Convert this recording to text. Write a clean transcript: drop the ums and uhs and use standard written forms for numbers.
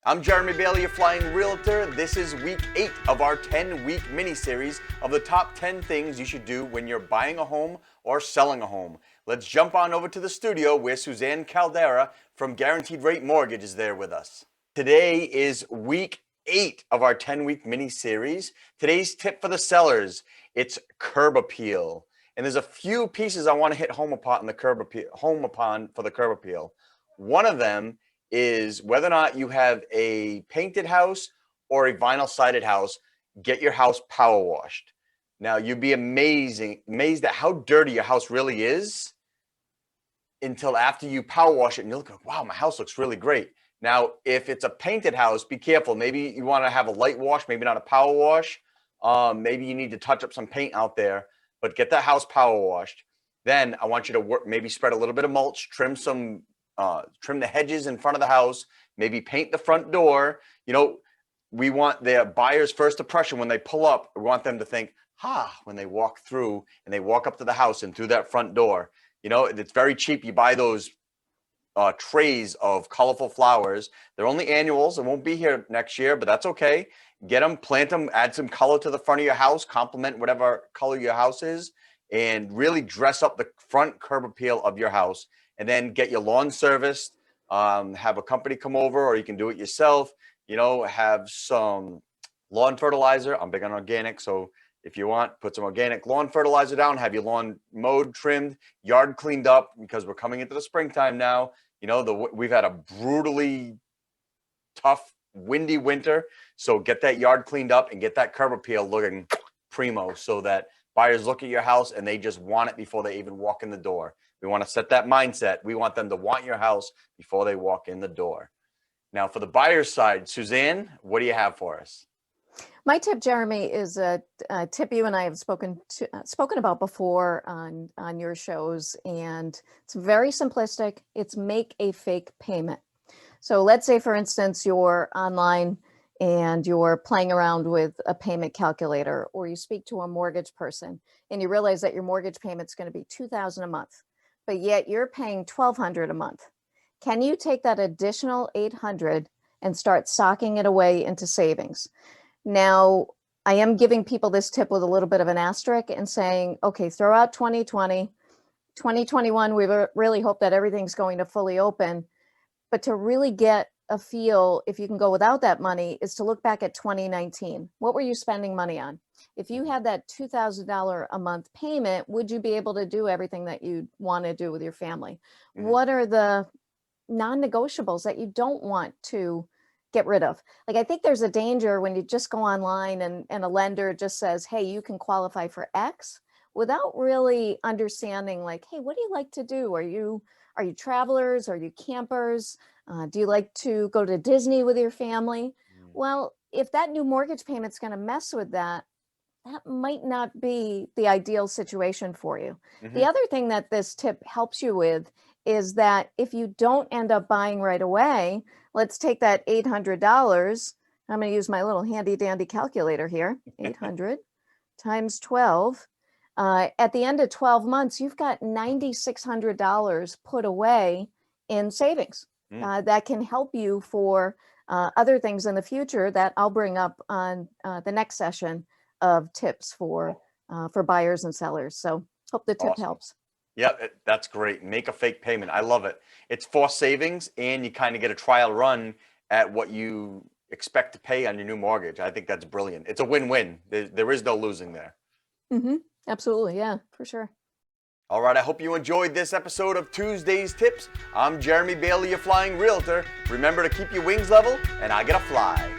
I'm Jeremy Bailey, your Flying Realtor. This is week 8 of our 10-week mini-series of the top 10 things you should do when you're buying a home or selling a home. Let's jump on over to the studio where Suzanne Caldera from Guaranteed Rate Mortgage is there with us. Today is week 8 of our 10-week mini-series. Today's tip for the sellers, it's curb appeal. And there's a few pieces I want to hit home upon for the curb appeal. One of them is whether or not you have a painted house or a vinyl sided house, get your house power washed. Now, you'd be amazed at how dirty your house really is until after you power wash it and you look like, wow, my house looks really great. Now, if it's a painted house, be careful. Maybe you want to have a light wash, maybe not a power wash. Maybe you need to touch up some paint out there, but get that house power washed. Then I want you to maybe spread a little bit of mulch, trim the hedges in front of the house, maybe paint the front door. You know, we want their buyer's first impression when they pull up. We want them to think, when they walk through and they walk up to the house and through that front door. You know, it's very cheap. You buy those trays of colorful flowers. They're only annuals. It won't be here next year, but that's okay. Get them, plant them, add some color to the front of your house, complement whatever color your house is, and really dress up the front curb appeal of your house. And then get your lawn serviced, have a company come over, or you can do it yourself. You know, have some lawn fertilizer. I'm big on organic, so if you want, put some organic lawn fertilizer down, have your lawn mowed, trimmed, yard cleaned up, because we're coming into the springtime now. You know, we've had a brutally tough, windy winter, so get that yard cleaned up and get that curb appeal looking primo so that buyers look at your house and they just want it before they even walk in the door. We want to set that mindset. We want them to want your house before they walk in the door. Now, for the buyer's side, Suzanne, what do you have for us? My tip, Jeremy, is a tip you and I have spoken about before on your shows, and it's very simplistic. It's make a fake payment. So let's say, for instance, you're online and you're playing around with a payment calculator, or you speak to a mortgage person and you realize that your mortgage payment is going to be $2,000 a month, but yet you're paying $1,200 a month. Can you take that additional $800 and start stocking it away into savings? Now, I am giving people this tip with a little bit of an asterisk and saying, okay, throw out 2020, 2021, we really hope that everything's going to fully open. But to really get a feel, if you can go without that money, is to look back at 2019. What were you spending money on? If you had that $2,000 a month payment, would you be able to do everything that you want to do with your family? Mm-hmm. What are the non-negotiables that you don't want to get rid of? Like, I think there's a danger when you just go online and a lender just says, hey, you can qualify for X, without really understanding, like, hey, what do you like to do? Are you travelers? Are you campers? Do you like to go to Disney with your family? Well, if that new mortgage payment's going to mess with that, that might not be the ideal situation for you. Mm-hmm. The other thing that this tip helps you with is that if you don't end up buying right away, let's take that $800. I'm going to use my little handy dandy calculator here. 800 times 12. At the end of 12 months, you've got $9,600 put away in savings. That can help you for other things in the future that I'll bring up on the next session of tips for buyers and sellers. So hope the tip helps. Yeah, that's great. Make a fake payment. I love it. It's forced savings, and you kind of get a trial run at what you expect to pay on your new mortgage. I think that's brilliant. It's a win-win. There is no losing there. Mm-hmm. Absolutely. Yeah, for sure. All right. I hope you enjoyed this episode of Tuesday's Tips. I'm Jeremy Bailey, your Flying Realtor. Remember to keep your wings level, and I gotta fly.